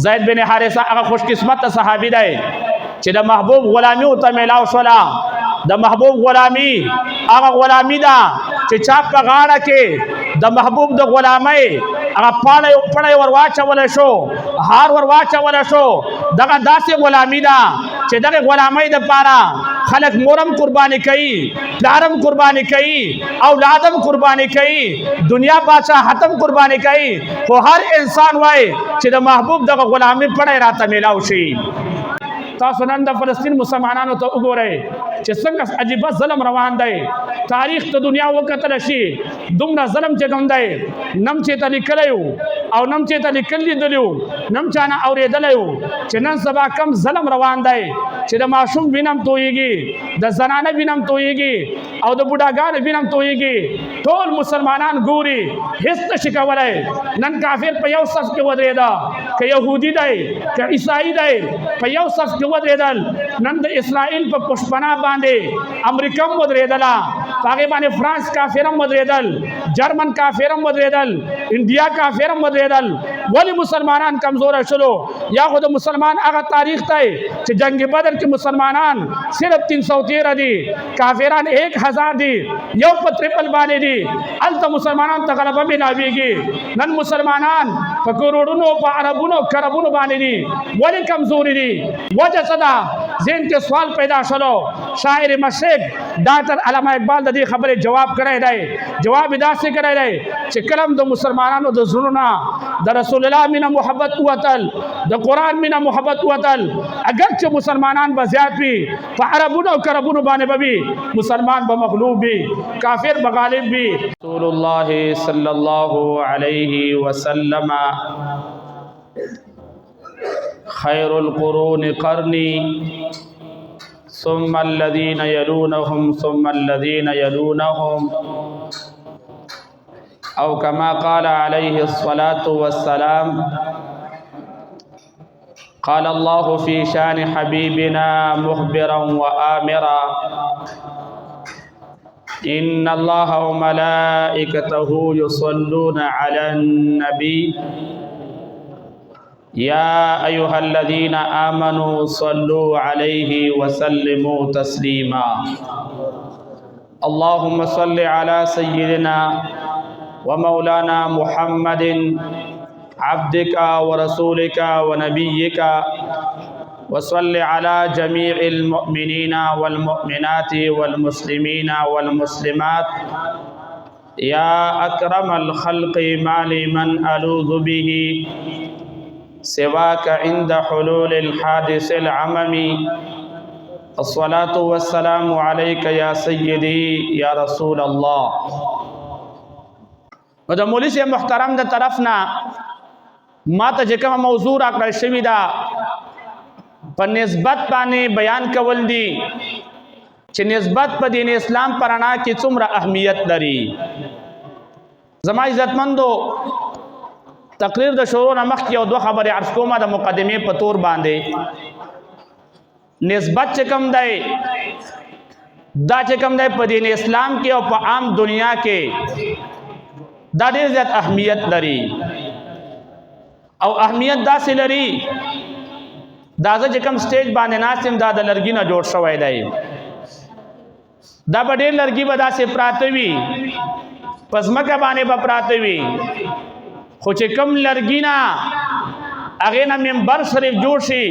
زید بن حارثه هغه خوش قسمت صحابي دی چې د محبوب غلامی او ته ملاو شولا د محبوب غلامی هغه غلامی دا چې چا په غاړه کې د محبوب د غلامۍ هغه پړی ور واچول شو هار ور واچول شو دغه داسې غلامی دا چې دغه غلامۍ د پاره خلق مورم قربانی کوي پلارم قربانی کوي اولادم قربانی کوي دنیا بادشاہ حتم قربانی کوي خو هر انسان وای چې د محبوب دغه غلامی پړی راته ملاو شي تاسو نن د فلسطین مسلمانانو ته وګورئ چې څنګه عجیب ظلم روان دی تاریخ ته دنیا وکتل شي دومره ظلم چې کوم دی نم چې ته لیکلی او نم چې ته لیکلی دلیو نم چانه اورېدلی چې نن سبا کم ظلم روان دی چې د ماشوم وینم تویږي د زنانه وینم تویږي او د بوډاګانو وینم تویږي ټول مسلمانان ګوري هیڅ نشي کولی نن کافر په یو صف کې ودرېده که یهودي دی که عیسائی دی په یو صف کې ودرېدل نن د اسرائیل په پشپنا باندې امریکا هم ودرېدله په هغې باندې فرانس کافر هم ودرېدل جرمن کافر هم ودرېدل انډیا کافر هم ودرېدل ولې مسلمانان کمزوره شلو یا خو د مسلمان هغه تاریخ دی چې جنگ بدر کې مسلمانان صرف 313 دي کافران 1000 دي یو په ترپل باندې دي هلته مسلمانان ته غلبه میلاویږي نن مسلمانان په کروڑونو په عربونو کربونو باندې دي ولې کمزوري دي وجه څه ده ذهن کې سوال پیدا شلو شاعر مشرق ډاکټر علامه اقبال د دې خبرې جواب کړی دی جواب داسې کړی دی چې کلم د مسلمانانو د زړونو د رسول الله مینه محبت وتل د قرآن مینه محبت وتل اگر چې مسلمانان به زیات وي په عربونو او کربونو باندې به وي مسلمان به مغلوب وي کافر به غالب وي رسول الله صلی الله علیه وسلم خیر القرون قرنی ثم الذين يلونهم ثم الذين يلونهم او كما قال عليه الصلاة والسلام قال الله في شان حبيبنا مخبرا وآمرا إن الله وملائكته يصلون على النبي يا أيها الذين آمنوا صلوا عليه وسلموا تسليما اللهم صل على سيدنا ومولانا محمد عبدك ورسولك ونبيك وصل على جميع المؤمنين والمؤمنات والمسلمين والمسلمات يا أكرم الخلق ما لي من ألوذ به سواك عند حلول الحادث العممي الصلاة والسلام عليك يا سيدي يا رسول الله و د مولوی سے محترم د طرفنا ما ته چې کومه موضوع راکړل شوې ده په نسبت باندې بیان کول دي چې نسبت په دین اسلام پرانا کې څومره اهمیت لري زما عزتمندو تقریر د شروع نه مخکې یو دوه خبرې عرض کومه د مقدمې په طور باندې نسبت چې کوم دی دا چې کوم دی په دین اسلام کې او په عام دنیا کې دا ډېر زیات اهمیت لري او اهمیت داسې لري دا زه چې کوم سټیج باندې ناست یم دا د لرګي نه جوړ شوی دی دا به ډېر لرګي به داسې پراته وي په ځمکه باندې به پراته وي خو چې کم لرګي نه هغې نه منبر شریف جوړ شي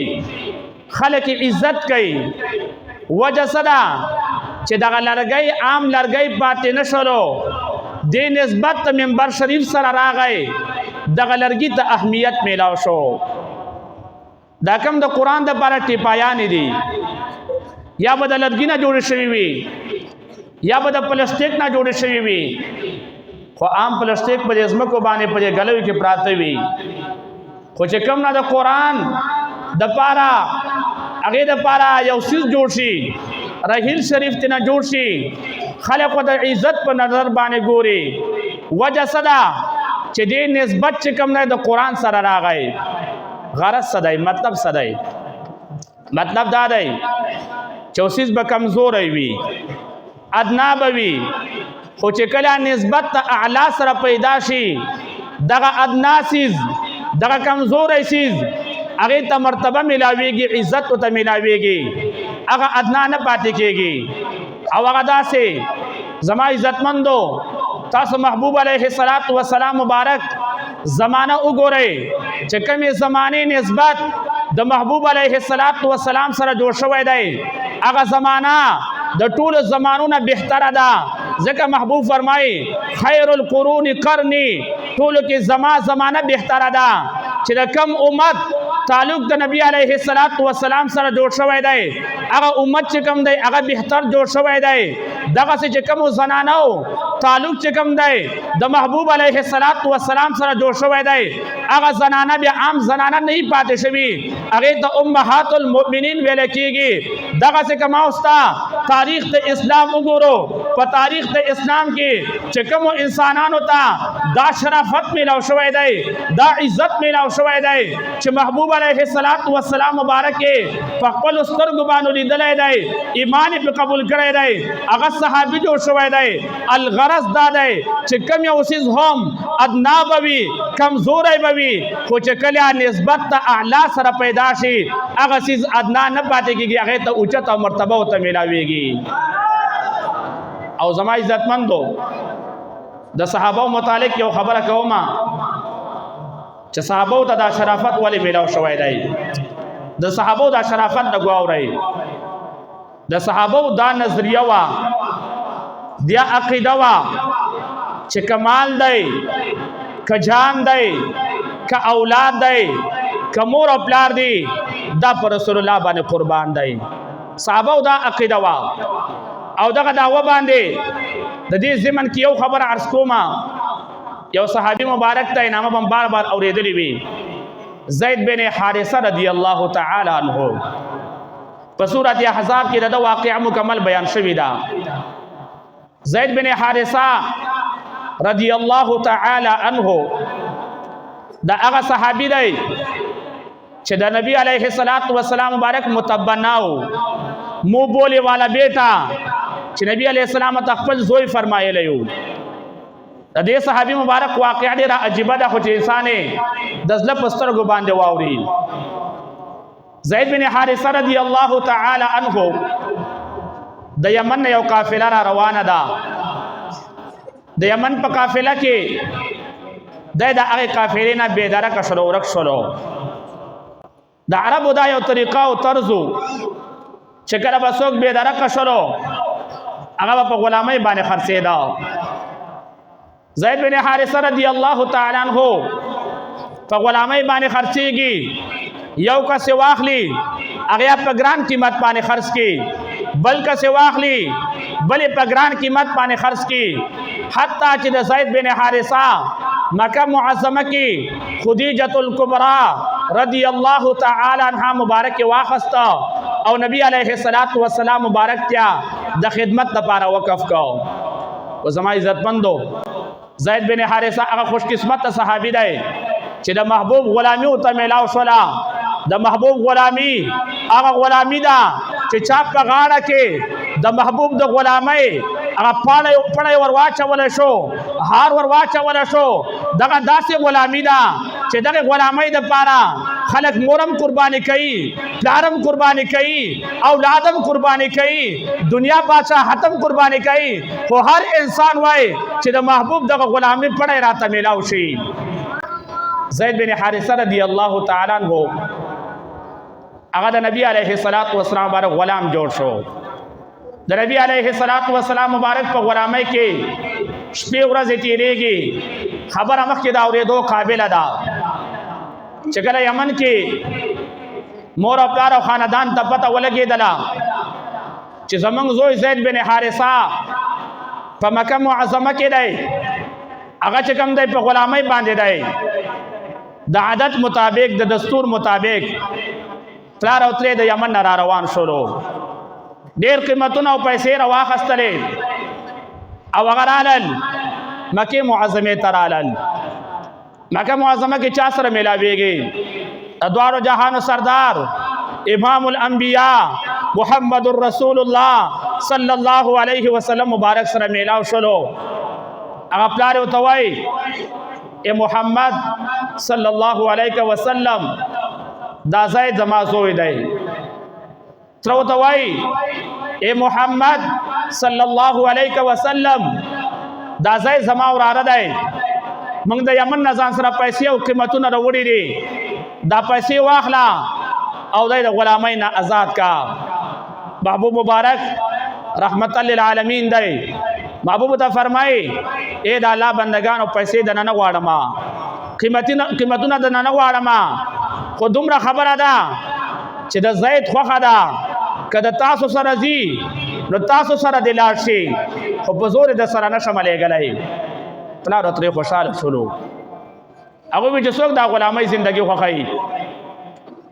خلک عزت کوي وجه څه ده چې دغه لرګی عام لرګی پاتې نه شولو دې نسبت ته منبر شریف سره راغی دغه لرګي ته اهمیت میلاو شو دا کم د قرآن دپاره ټیپایانې دي یا به د لرګي نه جوړې شوي وي یا به د پلاستیک نه جوړې شوي وي خو عام پلاستیک په دې ځمکو باندې په دې ګلوي کې پراته وي خو چې کوم نه د قرآن دپاره هغې دپاره یو څیز جوړ شي رحیل شریف ته نه جوړ شي خلق د عزت په نظر باندې ګوري وجه څه ده چې دې نسبت چې کوم نه د قرآن سره راغی غرض څه دی مطلب څه دی مطلب دا دی چې یو څیز به کمزوری وي ادنا به وي خو چې کله نسبت ته اعلی سره پیدا شي دغه ادنا څیز دغه کمزوری څیز هغه ته مرتبه ملاويږي عزت ته ملاويږي هغه ادنا نه پاتې کېږي او هغه داسې زما عزتمندو تاسو محبوب علیه الصلاۃ والسلام مبارک زمانہ وګورئ چې کومې زمانه نسبت د محبوب علیه الصلاۃ والسلام سره جوړ شوی دی هغه زمانہ د ټولو زمانو نه بهتره ده ځکه محبوب فرمایي خیر القرون قرنی ټولو کې زمانہ بهتره ده چې د کم امت تعلق د نبی علیه الصلاۃ والسلام سره جوړ شوی دی هغه امت چې کوم دی هغه بهتر جوړ شوی دی دغه چې کوم زنانو تعلق چې کوم دی د محبوب علیه الصلاۃ والسلام سره جوړ شوی دی هغه زنانه بیا عام زنانه نه پاتې شوی هغه د امهات المؤمنین ویل کېږي دغه چې کوم اوستا تاریخ د اسلام وګورو په تاریخ د اسلام کې چې کوم انسانانو ته دا شرافت میلاو شوی دی دا عزت میلاو شوی دی چې محبوب علیه الصلاۃ والسلام مبارک په خپل سترګو باندې لیدلی دی ایمان په قبول کړی دی هغه صحابي جوړ شوی دی الغرض دا دی چې کوم یو څیز هم ادنا بوي کمزوری بوي خو چې کله نسبت ته اعلی سره پیدا شي هغه څیز ادنا نه پاتې کېږي هغه ته اوچت او مرتبه ته ملاويږي او زما عزتمندو د صحابه متعلق یو خبره کوم چې صحابه ته دا شرافت ولې میلاو شوی دی د صحابه دا شرافت د ګواوري د صحابه دا نظریه وا دیا عقیده وا چې کمال دی ک جان دی ک اولاد دی ک مور او پلار دی دا پر رسول الله باندې قربان دی صحابه دا عقیده وا او دغه دعوه باندې د دې زمن کې یو خبر عرض کوما یو صحابي مبارک ته نامه بم بار بار اوریدلی وی زید بن حارثه رضی الله تعالی عنہ په سورۃ احزاب کې دا واقعه مکمل بیان شوی دا زید بن حارثه رضی الله تعالی عنہ دا هغه صحابي دی چې د نبی علیه الصلاۃ والسلام مبارک متبناو مو بولی والا بیٹا چې نبی علیہ السلام ته خپل زوی فرمایلی یو د دې صحابي مبارک واقعه ډیره عجیبه ده خو چې انسان د زړه په سترګو باندې واوري زید بن حارثه رضی الله تعالی عنہ د یمن یو قافله را روانه ده د یمن په قافله کې د هغه قافلې نه بېدرکه شلو ورک شلو د عربو دا یو طریقه او طرزو چې کله به څوک بېدرکه شلو هغه په غلامۍ باندې خرڅېده زید بن حارثه رضی الله تعالی عنہ په غلامۍ باندې خرڅېږي یو کس واخلي هغه په ګران قیمت باندې خرڅ کی بل کس واخلي بل په ګران قیمت باندې خرڅ کی حتی چې د زید بن حارثه مکه معظمه کې خدیجه الکبرى رضی الله تعالی عنها مبارک واخسته او نبی علیہ الصلوۃ والسلام مبارک کیا د خدمت لپاره وقف کو او زما عزتمندو زید بن حارثه هغه خوش قسمت صحابي دی چې د محبوب غلامی او ته ملاو شولا د محبوب غلامی هغه غلامی دا چې چا په غاړه کې د محبوب د غلامۍ هغه پړی ورواچول شو هار ورواچول شو دغه داسې غلامی دا چې دغه غلامۍ دپاره خلق مورم قربانی کوي پلارم قربانی کوي اولادم قربانی کوي دنیا بادشاہتم قربانی کوي خو هر انسان وای چې د محبوب دغه غلامی پړی راته میلاو شي زید بن حارثه رضی الله تعالی عنہ هغه د نبی علیه الصلاۃ والسلام مبارک غلام جوړ شو د نبی علیه الصلاۃ والسلام مبارک په غلامۍ کې شپې ورځې تیریږي خبره مخکې دا اورېدو قابله ده چې کله یمن کې مور او پلار او خاندان ته پته ولګېدله چې زمونږ زوی زید بن حارثه په مکه معظمه کې دی هغه چې کوم دی په غلامۍ باندې دی د عادت مطابق د دستور مطابق پلار او ترې د یمن نه را روان شولو ډېر قیمتونه او پیسې راواخیستلې او هغه رالل مکې معظمې ته رالل مکه معظمه کې چا سره میلاویږي د دواړو جهانو سردار امام الانبیاء محمد رسول الله صلی الله علیه وسلم مبارک سره میلاو شولو هغه پلار ورته وایي اے محمد صلی الله علیه وسلم دا زید زما زوی دی تر ورته وایي اے محمد صلی الله علیه وسلم دا زید زما وراره دی موږ د یمن نه ځان سره پیسې او قیمتونه راوړي دي دا پیسې واخله او د غلامۍ نه آزاد کا محبوب مبارک رحمت للعالمین دی محبوب ته فرمایي اے د الله بندگانو پیسې د نه غواړم قیمتونه د نه غواړم خو دومره خبره ده چې د زید خوخه ده که د تاسو سره ځي نو تاسو سره د لاړ شي خو په زور د سره نشم لېږلی پلار ترې خوشحاله شولو هغوی وایي چې څوک دا غلامۍ زندګي خوښوي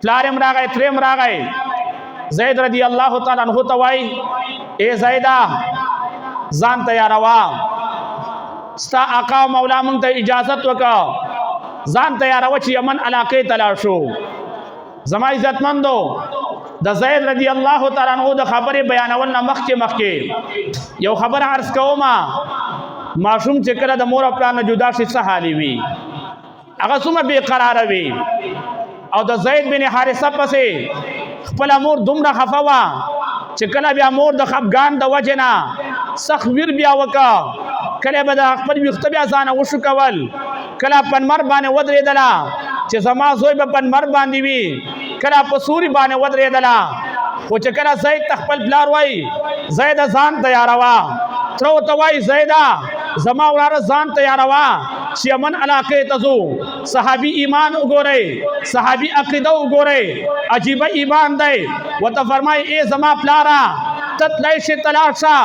پلار هم راغی ترې هم راغی زید رضی الله تعالی عنه ته وایي ای زیده ځان تیاروه ستا آقا او مولا موږ ته اجازت وکړه ځان تیاروه چې یمن علاقې ته لاړ شو زما عزتمندو د زید رضی الله تعالی عنہ د خبرې بیانول نه مخکې یو خبر عرض کوم ماشوم چې کله د مور او پلار نه جدا شي څه حالي وي هغه څومره بې قراره وي او د زید بن حارثه پسې خپل مور دومره خفه وه چې کله بیا مور د خفګان د وجې نه سخت ویر بیا وکړه کله به د خپل ویښته بیا ځانه وشو کول کله پنمر باندې ودرېدله چې زما زوی به پنمر باندې وي کله په سوري باندې ودرېدله خو چې کله زید ته خپل پلار وایي زیده ځان تیاروه تره ورته وایي زیده زما وراره ځان تیاروه چې یمن علاقې ته ځو صحابي ایمان وګورئ صحابي عقیده وګورئ عجیبه ایمان دی ورته فرمایي ای زما پلاره ته تللی شې ته لاړ شه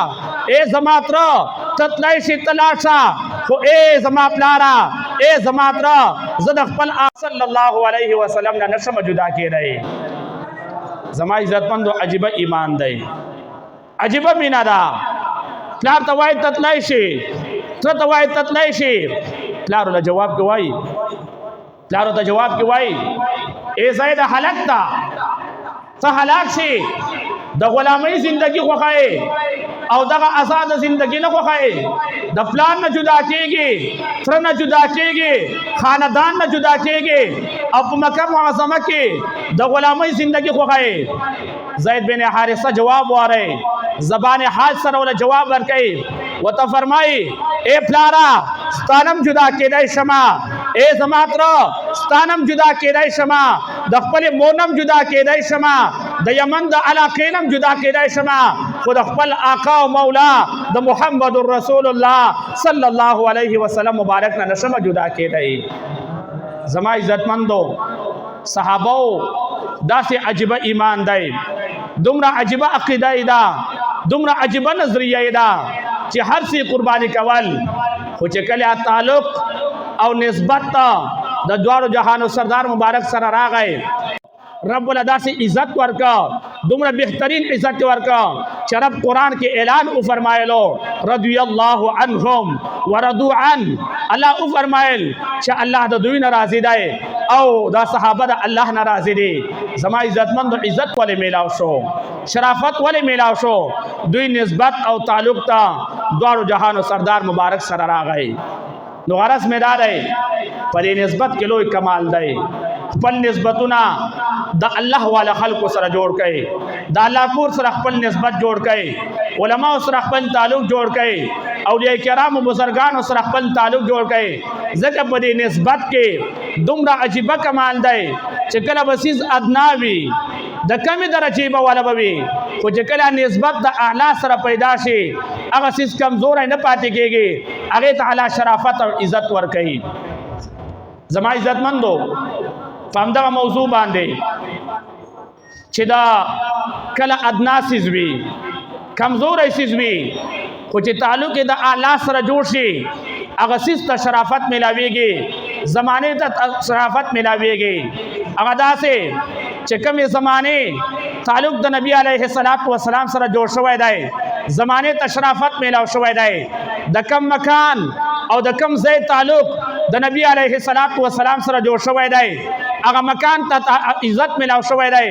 ای زما تره ته تللی شې ته لاړ شه خو ای زما پلاره ای زما تره زه د خپل صلی الله علیه وسلم نه نشم جدا کېدی زما عزتمندو عجیبه ایمان دی عجیبه مینه ده پلار ته وایي ته تللی شې تره ته وایي ته تللی شې پلار ورته جواب کې وایي ای زیده هلک ده ته هلاک شې د غلامۍ زندگی خوښوې او دغه آزاد زندگی نه خوښوې د پلان نه جدا کېږي تره نه جدا کېږي خاندان نه جدا کېږي او په مکه معظمه کې د غلامۍ زندگی خوښوې زید بن حارثه جواب واره زبان حال سره ولا جواب ورکړي وته فرمایي اے پلارا ستانم جدا کېدای شمه اے زما تره ستانم جدا کېدای شمه د خپل مونم جدا کېدای شمه د یمن د علاقې نم جدا کېدای شمه خو د خپل آقا او مولا د محمد رسول الله صلی الله علیه وسلم مبارک نه نشم جدا کېدای زما عزتمندو صحابه داسې عجیبه ایمان دی دومره عجیبه عقیده ده دومره عجیبه نظریه ده چې هر څه قرباني کول خو چې کله تعلق او نسبت د دوارو جهانو سردار مبارک سره راغی رب ول داسې عزت ورکا دومره بهترین عزت ورکا چې رب قرآن کې اعلان او فرمایلو رضی الله عنهم ورضوا عن الله او فرمایل چې الله د دوی ناراضي دی او دا صحابه د الله ناراضي دي زما عزتمند عزت ولې میلاو شو شرافت ولې میلاو شو دوی نسبت او تعلق ته دوارو جهانو سردار مبارک سره راغی نو غرض مې دا دی په دې نسبت کې لوی کمال دی خپل نسبتونه د الله والا خلکو سره جوړ کړي د الله کور سره خپل نسبت جوړ کړي علما سره خپل تعلق جوړ کړي اولیاء کرام او بزرګانو سره خپل تعلق جوړ کړي ځکه په دې نسبت کې دومره عجیبه کمال دی چې کله بسیز ادناوي د کمی درجه به والا بوي خو چې کله نسبت د اعلی سره پیدا شي هغه سیس کمزور نه پاتې کېږي هغه ته اعلی شرافت او عزت ورکړي زما عزتمندو فهمدغه موضوع باندې چې دا کله ادنا سیز وي کمزور سیز وي خو چې تعلق د اعلی سره جوړ شي هغه سیس ته شرافت ملاويږي زمانه ته شرافت ملاويږي هغه داسې چې کومې زمانه تعلق د نبی علیه الصلاۃ والسلام سره جوړ شوی دی زمانه ته شرافت ملاو شوی دی د کم مکان او د کم ځای تعلق د نبی علیه الصلاۃ والسلام سره جوړ شوی دی هغه مکان ته عزت ملاو شوی دی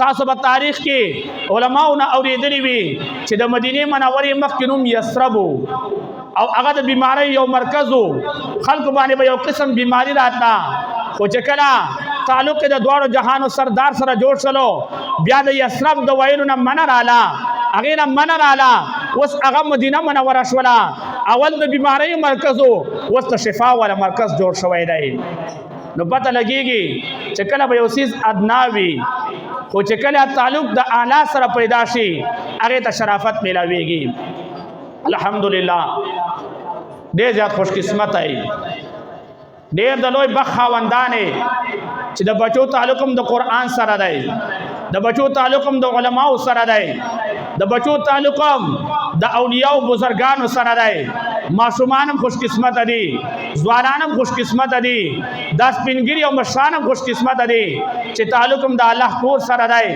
تاسو په تاریخ کې علماونه اوریدلی وي چې د مدینه منورې مخکې نوم یثرب او هغه د بیماری یو مرکز خلکو باندې به یو قسم بیماری راته خو چې کله تعلق د دوړو جهانو سردار سره جوړ شلو بیا د یثرب د ویلو نه من رااله هغې نه من رااله اوس هغه مدینه منوره شوله اول د بیماریو مرکز و اوس د شفا والا مرکز جوړ شوی دی نو پته لګېږي چې کله به یو څیز ادنا وي خو چې کله تعلق د اعلی سره پیدا شي هغې ته شرافت میلاویږي الحمدلله ډېر زیات خوش قسمت ای ډېر د لوی بخت خاوندانې چې د بچو تعلق هم د قرآن سره دی د بچو تعلق هم د علماو سره دی د بچو تعلق هم د اولیاء او بزرگانو سره دی معصومان هم خوش قسمت دي ځوانان هم خوش قسمت دي دا سپینګری او مشران هم خوش قسمت دي چې تعلق هم د الله کور سره دی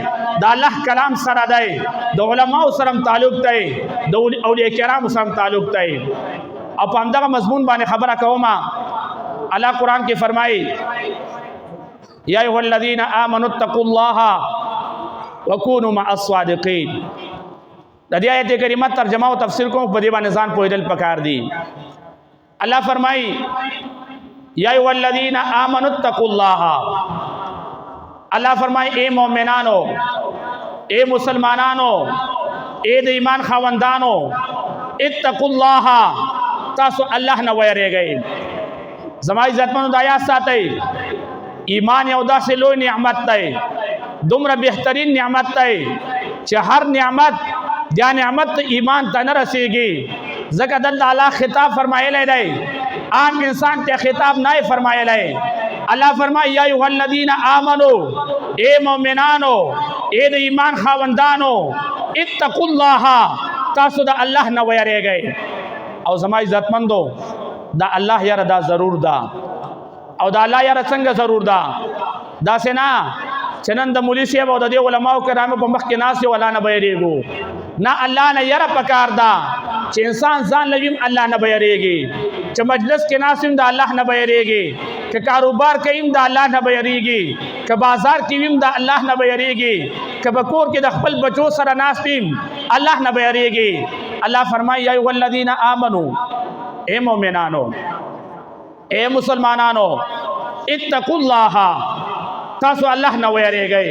د الله کلام سره دی د علماو سره هم تعلق دی د اولیاء کرامو سره هم تعلق دی او په همدغه مضمون باندې خبره کوم الله قرآن کې فرمایي یا ایها الذین آمنوا اتقوا الله وکونوا مع الصادقین د دې آیت کریمه ترجمه او تفسیر کوم په دې باندې ځان پوهیدل پکار دي الله فرمایي یا ایها الذین آمنوا اتقوا الله الله فرمایي اے مؤمنانو اے مسلمانانو اے د ایمان خاوندانو اتقوا الله تاسو الله نه ویریږئ زما عزتمنو د آیات ساتئ ایمان یو داسې لوی نعمت دی دومره بهترین نعمت دی چې هر نعمت بیا نعمت ایمان ته نه رسیږي ځکه دلته الله خطاب فرمایلی دی عام انسان ته خطاب نه فرمایلی الله فرمایي یا ایها الذین آمنو اے مؤمنانو اے د ایمان خاوندانو اتقوا الله تاسو د الله نه ویریږئ او زما عزتمندو دا الله یاره دا ضرور ده او دا الله یاره څنګه ضرور ده داسې نه چې نن د مولوي صاحب او د دې علماو کرامو په مخ کې ناست یو الله نه بیریږو نه الله نه یره پکار ده چې انسان ځان لویم الله نه بیریږي چې مجلس کې ناست یم د الله نه بیریږي که کاروبار کوي د الله نه بیریږي که بازار کې ویم د الله نه بیریږي که په کور کې د خپل بچو سره ناست یم الله نه بیریږي الله فرمایي یا ایها الذین آمنو اے مومنانو اے مسلمانانو اتقوا الله تاسو الله نه ویریږئ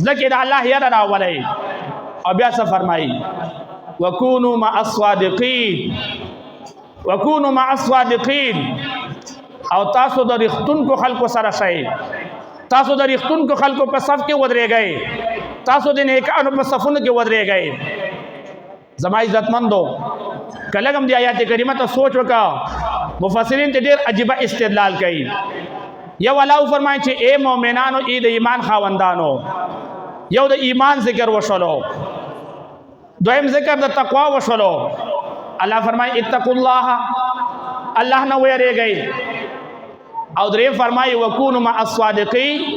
ځکه د الله یاره راولئ او بیا څه فرمایي وکونوا مع الصادقین وکونوا مع الصادقین او تاسو د رښتونکو خلکو سره شئ تاسو د رښتونکو خلکو په صف کې ودرېږئ تاسو د نیکانو په صفونو کې ودرېږئ زما عزتمندو کله هم دی آیات کریمه ته سوچ وکړه مفسرین ته ډېر عجیبه استدلال کوي یو الله فرمایي چې اے مؤمنانو ای د ایمان خاوندانو یو د ایمان ذکر وشلو دویم ذکر د تقوا وشلو الله فرمایي اتقوا الله الله نه ویریږئ او دریم فرمایي وکونوا مع الصادقین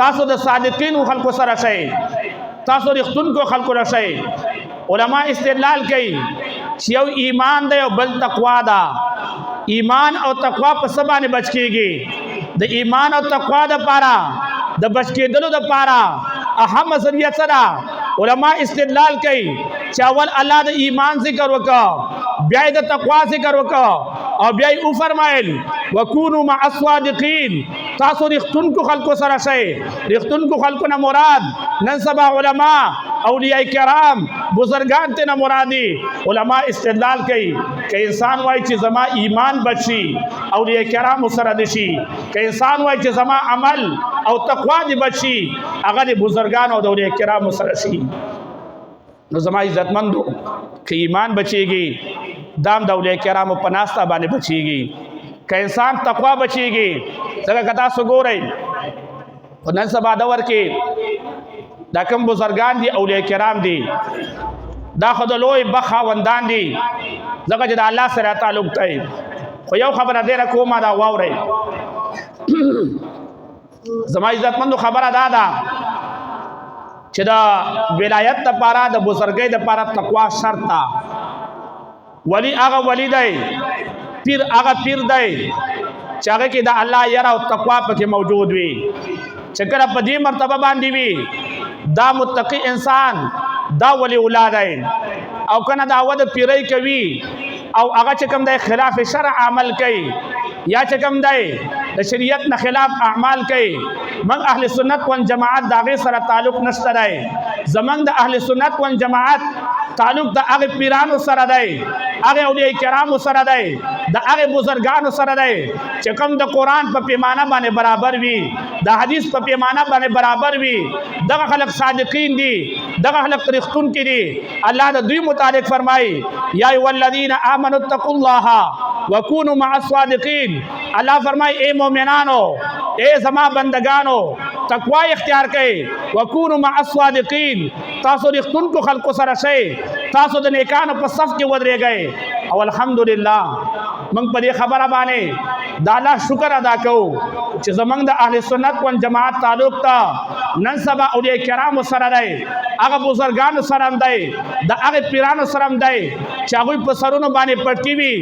تاسو د صادقین خلکو سره شئ تاسو رښتونکو خلکو سره شئ علما استدلال کوي چې یو ایمان دی او بل تقوا ده ایمان او تقوا په څه باندې بچ کېږي د ایمان او تقوا دپاره د بچ کېدلو دپاره اهم ذریعه څه ده علما استدلال کوي چې اول الله د ایمان ذکر وکړه بیا د تقوا ذکر وکړه او بیا یې وفرمایل وکونوا مع الصادقین تاسو رښتونکو خلکو سره شئ رښتونکو خلکو نه مراد نن سبا علما اولیاء کرام بزرگان ته نه مرادي علما استدلال کوي که انسان وایي چې زما ایمان بچي اولیاء کرام سره دي شي که انسان وایي چې زما عمل او تقوا دي بچي هغه د بزرگان او د اولیاء کرام سره شي نو زما عزتمندو که ایمان بچيږي دام د اولیاء کرام په ناسته باندې بچيږي که انسان تقوا بچيږي څنګه کتا سو ګورئ په نن سبا دور کې دا کوم بزرگان دي اولیاء کرام دي دا خو د لوی بخاوندان دي ځکه چې د الله سره تعلق دی خو یو خبره ډېره کومه دا واورئ زما عزتمندو خبره دا ده چې د ولایت دپاره د بزرګۍ دپاره تقوا شرط ده ولی هغه ولی دی پیر هغه پیر دی چې هغه کې د الله یره او تقوا پکې موجود وي چې کله په دې مرتبه باندې وي دا متقی انسان دا ولی اولاد دی او کنه دا ود پیری کوي او هغه چې کوم دی خلاف شرع عمل کوي یا چې کوم دی د شریعت نه خلاف اعمال کوي من اهل سنت والجماعت داغه سره تعلق نشته دی زمنګ د اهل سنت والجماعت تعلق د هغه پیرانو سره دی هغه اولیاء کرامو سره دی د هغه بزرګانو سره دی چې کوم د قران په پیمانه باندې برابر وي د حدیث په پیمانه باندې برابر وي دغه خلق صادقین دي دغه خلق رښتون کې دي الله د دوی متعلق فرمایي یا ایها الذین آمنوا اتقوا الله وکونوا مع الصادقین الله فرمایي اے مؤمنانو اے زما بندگانو تقوا اختیار کړئ وکونوا مع الصادقین تاسو رښتون کو خلق سره شئ تاسو د نیکانو په صف کې ودرېږئ او الحمدلله موږ په دې خبره باندې د الله شکر ادا کوو چې زمونږ د اهل سنت والجماعت تعلق ته نن سبا اولیاء کرامو سره دی هغه بزرګانو سره هم دی د هغې پیرانو سره هم دی چې هغوی په سرونو باندې پټکي وي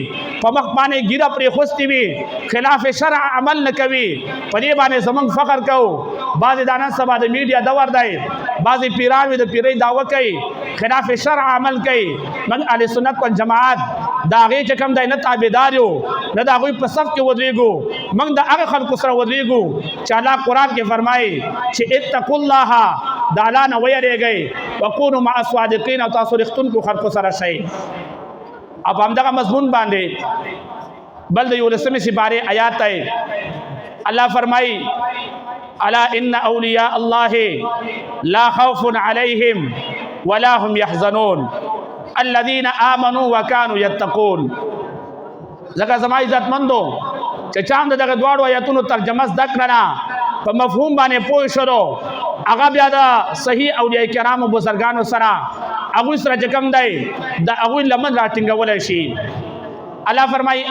په مخ باندې ګیره پرېخوستې وي خلاف شرع عمل نه کوي په دې باندې زمونږ فخر کوو بعضې دا نن سبا د میډیا دور دی بعضې پیران وي د پیرۍ دعوه کوي خلاف شرع عمل کوي موږ اهل سنت والجماعت د هغې چې کوم دی نه تابعدار یو نه د هغوی په صف کې ودرېږو موږ د هغه خلکو سره ودرېږو چې الله قرآن کې فرمایي چې اتقوا الله د الله نه ویریږئ وکونوا مع الصادقین او تاسو رښتونکو خلکو سره شئ او په همدغه مضمون باندې بل د 11 سپارې آیات دی الله فرمایي الا ان اولیاء الله لا خوف علیهم ولا هم يحزنون الذين آمنوا وكانوا يتقون زکه زما عزت مندو چې چاند دغه دواړو آیاتونو ترجمه زده کړه په مفهوم باندې پوه شلو هغه بیا د صحیح اولیاء کرامو بزرګانو سره هغوی سره چې کوم دی د هغوی لمن راټینګولی شي الله فرمایي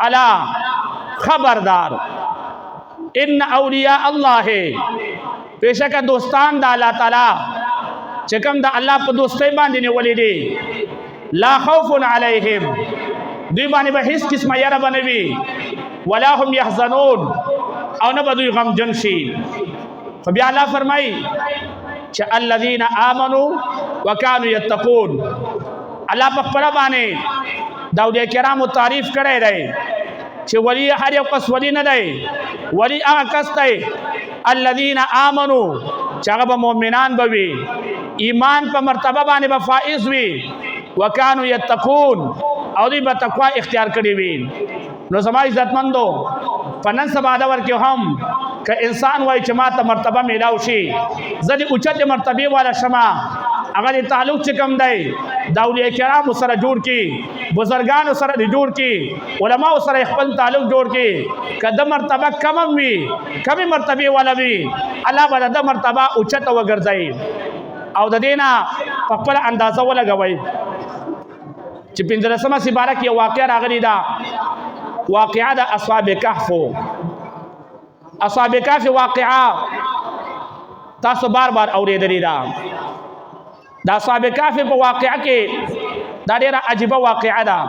الا خبردار ان اولیاء الله بېشکه دوستان د الله تعالی چې کوم د الله په دوستۍ باندې نیولې دي لا خوف علیهم دوی باندې به هیڅ قسمه یره به نه وي ولا هم یحزنون او نه به دوی غمجن شي خو بیا الله فرمایي چې الذین آمنوا وکانوا یتقون الله په خپله باندې د اولیاء کرامو تعریف کړی دی چې ولی هر یو کس ولی نه دی ولی هغه کس دی الذین آمنوا چې هغه به مؤمنان به وي ایمان په مرتبه باندې به فائز وي وکانو یتقون او دوی به تقوا اختیار کړي وي نو زما عزتمندو په نن سبا دور کې هم که انسان وایي چې ما ته مرتبه میلاو شي زه د اوچتې مرتبې والا شمه هغه د تعلق چې کوم دی د اولیاء کرامو سره جوړ کړي بزرګانو سره دې جوړ کړي علماو سره خپل تعلق جوړ کړي که د مرتبه کم هم وي کمې مرتبې والا وي الله به د مرتبه اوچته وګرځوي او د دې نه په خپله اندازه ولګوئ چې 15مه سپاره کې یو واقعه راغلې ده واقعه د اصحاب کهفو اصحاب کهف واقعه تاسو بار بار اورېدلې ده د اصحاب کهف په واقعه کې دا ډېره عجیبه واقعه ده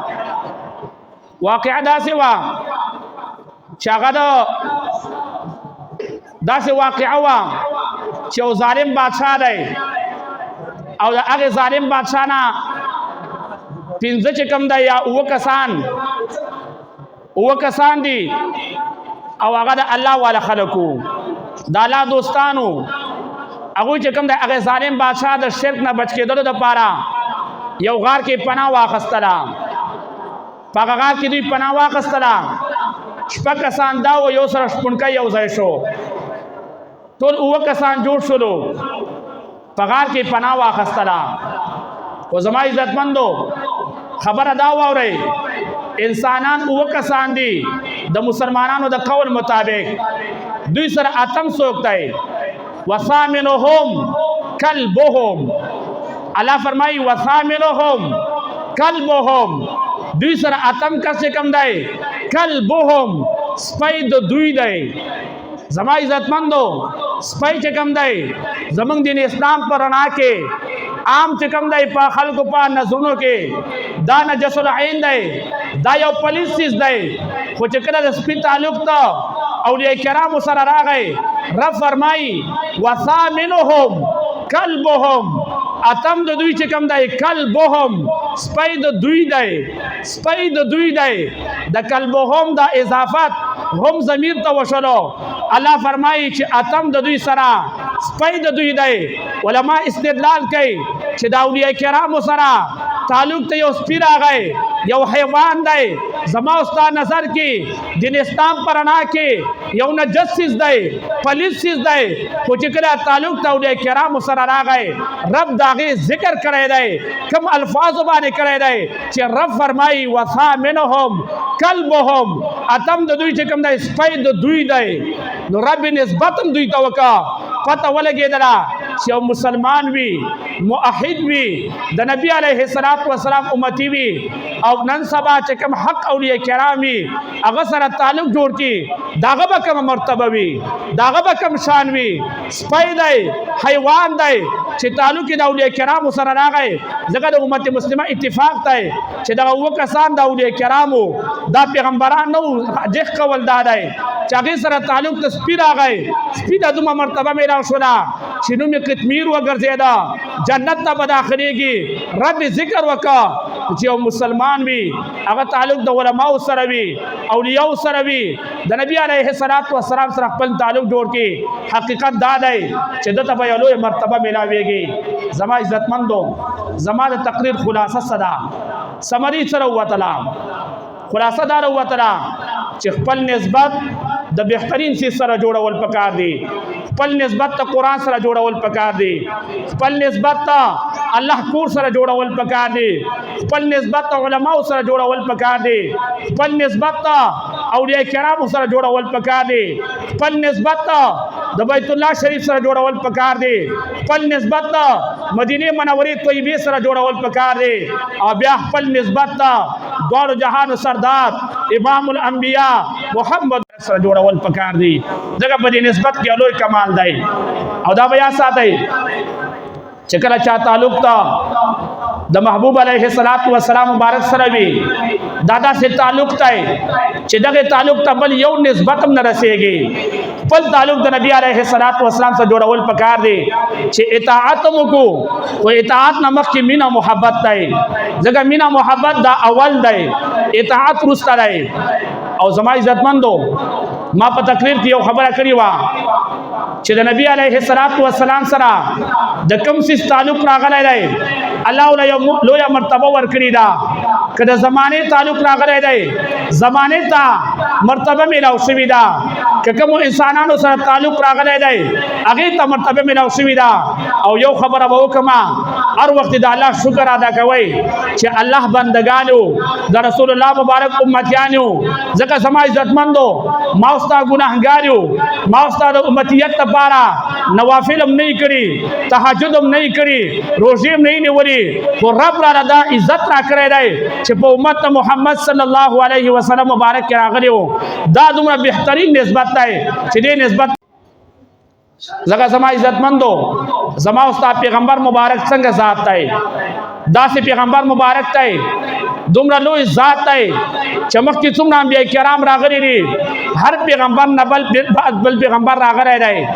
واقعه داسې وه چې هغه داسې واقعه وه چې یو ظالم بادشاه دی او د هغې ظالم بادشاه نه 15 چې کوم دی یا 9 کسان دي او هغه د الله والا خلکو د الله دوستانو هغوی چې کوم دی هغې ظالم بادشاه د شرک نه بچ کېدلو دپاره یو غار کې پناه واخیستله په هغه غار کې دوی پناه واخیستله 6 کسان دا و یو سره شپونکی یو ځای شو ټول 9 کسان جوړ شولو په غار کې پناه واخیستله خو زما عزتمندو خبره دا واورئ انسانان 9 کسان دي د مسلمانانو د قول مطابق دوی سره اتم څوک دی وثامنهم کلبهم الله فرمایي وثامنهم کلبهم دوی سره اتم کس کم دی کلبهم سپی د دوی دی زما عزتمندو سپی چې کم دی زمونږ دین اسلام پر رڼا کې عام چې کم دی په خلکو په نظرونو کې دا نجس العین دی دا یو پلیس چیز دی خو چې کله د سپي تعلق ته اولیاء کرامو سره راغی رب فرمایي وثامنهم کلبهم اتم د دوی چې کم دی کلبهم سپی د دوی دی سپی د دوی دی د کلبهم دا اضافت هم ضمیر ته وشلو الله فرمایي چې اتم د دوی سره سپی د دوی دی علما استدلال کوي چې د اولیاء کرامو سره تعلق ته یو سپی راغی یو حیوان دی زما استا نظر کې دین اسلام پرانا کې یو نجس سیز دی پلیس سیز دی خو چې کله تعلق ته اولیاء کرامو سره راغی رب داغه ذکر کړی دی کوم الفاظ باندې کړی دی چې رب فرمایي وثامنهم کلبهم اتم د دوی چې کوم دی سپی د دوی دی نو رب نسبت دوی ته وکړه پته ولګېدله چې یو مسلمان وي موحد وي د نبی علیه السلام امتی وي او نن سبا چې کوم حق اولیاء کرام وي هغه سره تعلق جوړ کړي داغه به کوم مرتبه وي داغه به کوم شان وي سپی دی حیوان دی چې تعلق د اولیاء کرامو سره راغی ځکه د امت مسلمه اتفاق دی چې دغه اووه کسان د اولیاء کرامو دا پیغمبران نه وو راجح قول دا دی چې هغې سره تعلق د سپي راغی سپي ته دومره مرتبه میلاو شوله چې نوم یې قطمیر وګرځېده جنت ته به داخلېږي رب ذکر وکړه چې یو مسلمان وي هغه تعلق د علماو سره وي اولیاو سره وي د نبی علیه السلام سره خپل تعلق جوړ کړي حقیقت دا دی چې دته به یو لوی مرتبه میلاویږي زما عزتمندو زما د تقریر خلاصه صدا سمری سره ووتله خلاصه دا ووتله چې خپل نسبت د بهترین څیز سره جوړول پکار دی خپل نسبت ته قرآن سره جوړول پکار دی خپل نسبت ته الله کور سره جوړول پکار دی خپل نسبت ته علماو سره جوړول پکار دی خپل نسبت ته اولیاء کرامو سره جوړول پکار دی خپل نسبت ته د بیت الله شریف سره جوړول پکار دی خپل نسبت ته مدینه منورې طیبې سره جوړول پکار دی او بیا خپل نسبت ته دواړو جهانو سردار امام الانبیاء محمد سره جوړول پکار دی ځکه په دې نسبت کې لوی کمال دی او دا بیا ساتي چې کله چا تعلق ته د محبوب علیه السلام مبارک سره وي دادا سے تعلق ته چې دغه تعلق ته بل یو نسبت هم نه رسېږي خپل تعلق د نبی علیه السلام سره جوړول پکار دی چې اطاعت مو کو او اطاعت نه مخکې مینا محبت دی ځکه مینا محبت دا اول دی اطاعت وروسته دی او زما عزتمندو ما په تقریر کې یو خبره کړې وه چې د نبی علیه السلام سره د کوم څیز تعلق راغلی دی الله له یو لویه مرتبه ورکړې ده که د زمانې تعلق راغلی دی زمانې ته مرتبه میلاو شوې ده که کومو انسانانو سره تعلق راغلی دی هغې ته مرتبه میلاو شوې ده او یو خبره به وکړم هر وخت د الله شکر ادا کوئ چې الله بندگانو د رسول الله مبارک امتیانو ځکه زما عزتمندو ما استا ګناهګار یو ما استا د امتیت لپاره نوافل هم نه کړي تهجد هم نه کړي روزې هم نه نیولې خو رب را دا عزت را کړی دی چې په امت محمد صلی الله علیه وسلم مبارک کې راغلی و دا دومره بهترین نسبت دی چې دې نسبت ځکه زما عزتمندو زما استا پیغمبر مبارک څنګه ذات دی داسې پیغمبر مبارک دی دومره لوی ذات دی چې مخکې څومره انبیاء کرام راغلي دي هر پیغمبر نه بل پیغمبر راغلی دی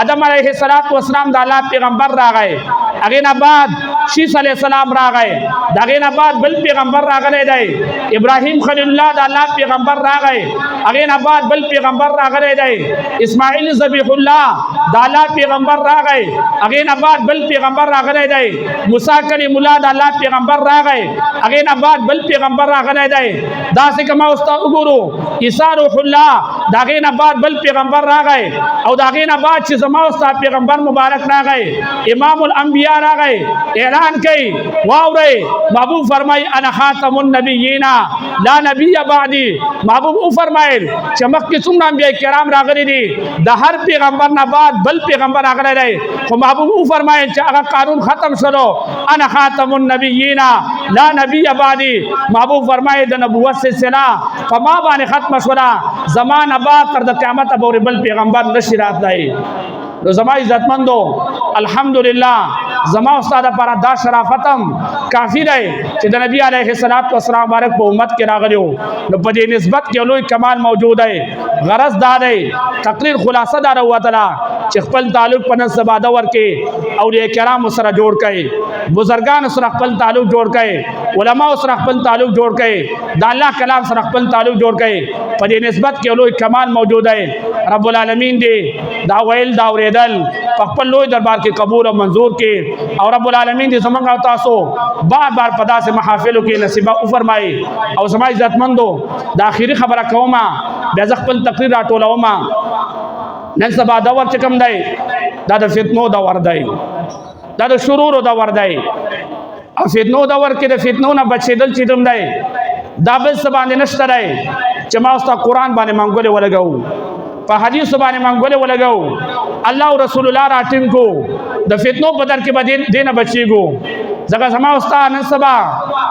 آدم علیه السلام د الله پیغمبر راغی هغې نه بعد شیس علیه السلام راغی د هغې نه بعد بل پیغمبر راغلی دی ابراهیم خلیل الله د الله پیغمبر راغی هغې نه بعد بل پیغمبر راغلی دی اسماعیل ذبیح الله د الله پیغمبر راغی هغې نه بعد بل پیغمبر راغلی دی موسی کلیم الله د الله پیغمبر راغی هغې نه بعد بل پیغمبر راغلی دی داسې که ما اوس ته وګورو عیسی روح الله د هغې نه بعد بل پیغمبر راغی او د هغې نه بعد چې زما اوس ته پیغمبر مبارک راغی امام الانبیاء راغی اعلان کوي واورئ محبوب فرمایي انا خاتم النبیین لا نبی بعدی محبوب وفرمایل چې مخکې څومره انبیاء کرام راغلي دي د هر پیغمبر نه بعد بل پیغمبر راغلی دی خو محبوب وفرمایل چې هغه قانون ختم شلو انا خاتم النبیین لا نبی بعدی محبوب فرمایي د نبوت سلسله په ما باندې ختم شوله زمان بعد تر د قیامت پورې بل پیغمبر نشي راتلی نو زما عزتمندو الحمدلله زما استاد لپاره دا شرافتم کافی دی چې د نبی علیه الصلاۃ والسلام مبارک په امت کې راغلیو نو په دې نسبت کې لوی کمال موجود دی غرض دا دی تقریر خلاصه دا وروتله چې خپل تعلق په نن سبا دور کې اولیاء کرام سره جوړ کړي بزرګان سره خپل تعلق جوړ کړي علما سره خپل تعلق جوړ کړي د الله کلام سره خپل تعلق جوړ کړي په دې نسبت کې لوی کمال موجود دی رب العالمین دې دا ویل دا اوریدل په خپل لوی دربار کې قبول او منظور کې او رب العالمین دې زمونږ او تاسو بار بار په داسې محافلو کې نصیب او فرمایي او زما عزتمندو د اخیری خبره کومه بیا زه خپل تقریر راټولوم نن سبا دور چې کوم دی دا د فتنو دور دی دا د شرورو دور دی او فتنو دور کې د فتنو نه بچېدل چې کوم دی دا بل څه باندې نشته دی چې ما اوس قرآن باندې منګولې ولګو په حدیث باندې منګولې ولګو الله او رسول الله راټینګ کو د فتنو په در کې به دینه بچیږو ځکه زما استاد نن سبا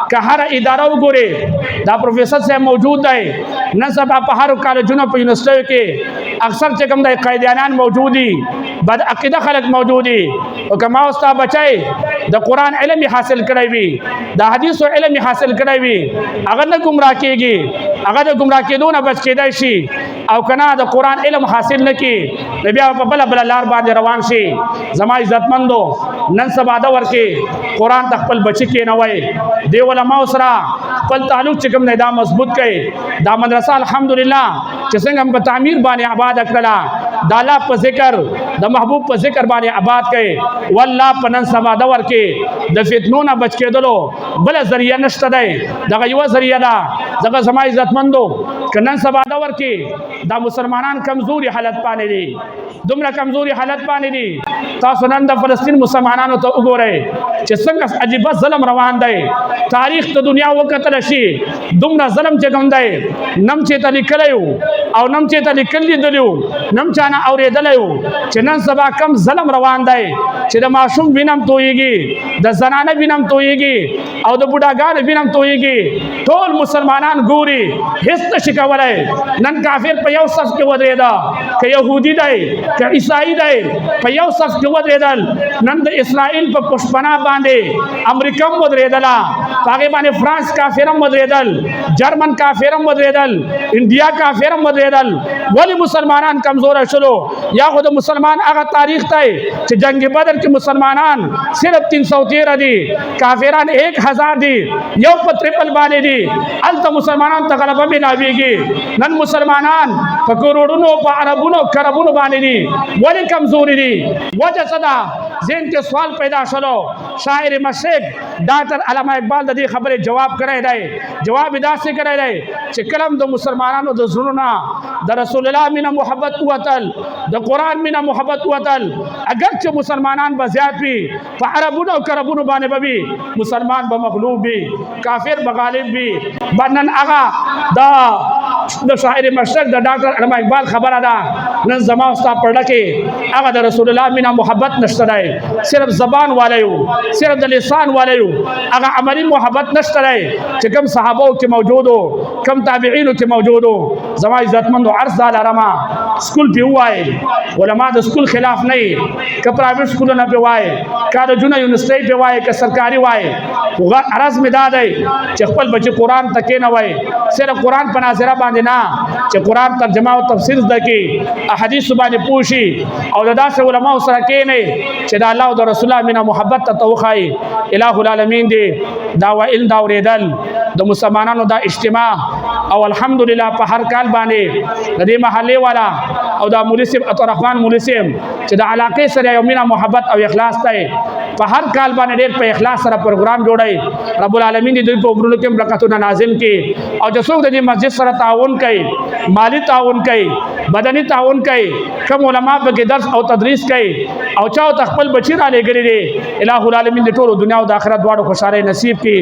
که هر اداره وګوري دا پروفیسر صاحب موجود دی نن سبا په هر کالجونو په یونیورسيټیو کې اکثر چې کوم دی قیدیانان موجود دي بد عقیده خلک موجود دي او کما استاد بچای د قرآن علم حاصل کړی وي د حدیثو علم حاصل کړی وي هغه نه گمراه کیږي هغه د گمراه کېدو نه بچ کېدای شي او کنا د قرآن علم حاصل نکي نبی په بل بل لار باندې روان شي زما عزتمندو نن سبا دور کې قرآن خپل بچی کې نه وای دی علماء سره خپل تعلق چې کوم نه دا مضبوط کړي دا مدرسه الحمدلله چې څنګه هم په تعمیر باندې آباد کړلا د الله په ذکر د محبوب په ذکر باندې آباد کړي والله په نن سبا دور کې د فتنو نه بچ کېدلو بل ذریعہ نشته دی دغه یو ذریعہ ده دغه زما عزتمندو کنن سبا دور کې دا مسلمانان کمزوري حالت باندې دي دومره کمزوري حالت باندې دي تاسو نن د فلسطین مسلمانانو ته وګورئ چې څنګه عجیب ظلم روان دی تاریخ ته دنیا وکتل شي دومره ظلم چې کوم دی نم چې ته لیکلیو او نم چې ته لیکلی دلیو نم چانه اورېدلیو چې نن سبا کم ظلم روان دی چې د ماشوم وینم تویږي د زنانه وینم تویږي او د بوډاګانو وینم تویږي ټول مسلمانان ګوري هیڅ نشي کولای نن کافر په یو صف کې ودرېدا که يهودي دی که عیسائی دی په یو صف کې ودرېدل نن د اسرائیل په پشپنا باندې امریکا هم ودرېدله هغې باندې فرانس کافر هم ودرېدل جرمن کافر هم ودرېدل انډیا کافر هم ودرېدل ولې مسلمانان کمزوره شلو یا خو د مسلمان هغه تاریخ دی چې جنگ بدر کې مسلمانان صرف 313 دي کافران 1000 دي یو په تریپل باندې دي هلته مسلمانان ته غلبه ملاویږي نن مسلمانان په کروڑونو په عربونو کربونو باندې دي ولې کمزوري دي وجه څه ده ذهن کې سوال پیدا شلو شاعر مشرق ډاکټر علامه اقبال د دې خبرې جواب کړی دی جواب یې داسې کړی دی چې کلم د مسلمانانو د زړونو د رسول الله مینه محبت وتل د قرآن مینه محبت وتل اگر چې مسلمانان به زیات وي په عربونو او کربونو باندې به وي مسلمان به مغلوب وي کافر به غالب وي نن هغه د شاعر مشرق د ډاکټر علامه اقبال خبره ده نن زما استا پړه کې هغه د رسول الله مینه محبت نشته دی صرف زبان والو صرف د لسان والو هغه عملی محبت نشته دی چې کوم صحابو کې موجودو کم تابعینو کې موجودو زما عزتمندو عرض دلارما سکول په وای علما د سکول خلاف نه ک پرایویټ سکول نه په وای کا د جونه یونیورسيټي په وای ک سرکاري وای وګ عرض می دادای چې خپل بچي قرآن تکې نه وای صرف قرآن په ناظره باندې نه چې قرآن ترجمه او تفسیر زده احادیث باندې پوښي او د داسې علماء سره کې نه چې د الله او د رسول الله مینه محبت ته توخای الہ العالمین دی دا ویل دا اوریدل د مسلمانانو دا اجتماع او الحمدلله په هر کال باندې د دې محلي والا او د مولوی صاحب عطرحمان مولوی صاحب چې د علاقې سره یو مینه محبت او اخلاص ته په هر کال باندې ډېر په اخلاص سره پروګرام جوړي رب العالمین دې په عمرونو کې برکتونه نازل کړي او چې څوک د دې مسجد سره تعاون کوي مالی تعاون کوي بدني تعاون کوي کوم علما په کې درس او تدریس کوي او چا خپل بچی را لګري دي الہ العالمین دې ټول دنیا او د آخرت دواړو خوشاله نصیب کړي